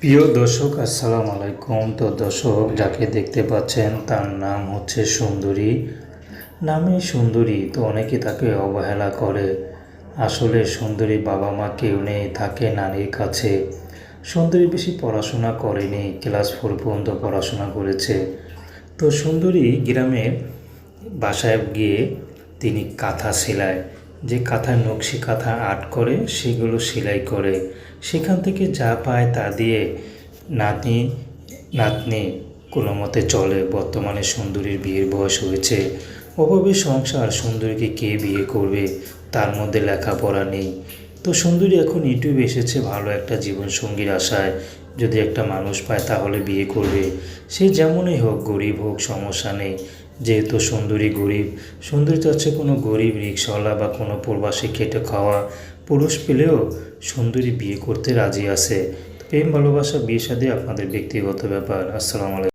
প্রিয় দর্শক, আসসালামু আলাইকুম। তো দর্শক, যাকে দেখতে পাচ্ছেন তার নাম হচ্ছে সুন্দরী। নামে সুন্দরী, তো অনেকে তাকে অবহেলা করে। আসলে সুন্দরী বাবা মা কেউ নেই, থাকে নানির কাছে। সুন্দরী বেশি পড়াশোনা করেনি, ক্লাস 4 পর্যন্ত পড়াশোনা করেছে। তো সুন্দরী গ্রামের বাসায় গিয়ে তিনি কাঁথা সেলায়, যে কাঁথার নকশি কাঁথা আর্ট করে সেগুলো সেলাই করে। সেখান থেকে যা পায় তা দিয়ে নাতি নাতনি কোনো মতে চলে। বর্তমানে সুন্দরীর বিয়ের বয়স হয়েছে। অভাবে সংসার, সুন্দরীকে কে বিয়ে করবে, তার মধ্যে লেখাপড়া নেই। তো সুন্দরী এখন ইউটিউবে এসেছে ভালো একটা জীবনসঙ্গীর আশায়। যদি একটা মানুষ পায় তাহলে বিয়ে করবে। সে যেমনই হোক, গরিব হোক, সমস্যা নেই। যেহেতু সুন্দরী গরিব, সুন্দরী চাচ্ছে কোনো গরিব রিক্সাওয়ালা বা কোনো প্রবাসী খেটে খাওয়া পুরুষ পেলেও সুন্দরী বিয়ে করতে রাজি আছে। প্রেম ভালোবাসা বিয়ে শাদী আপনাদের ব্যক্তিগত ব্যাপার। আসসালামু আলাইকুম।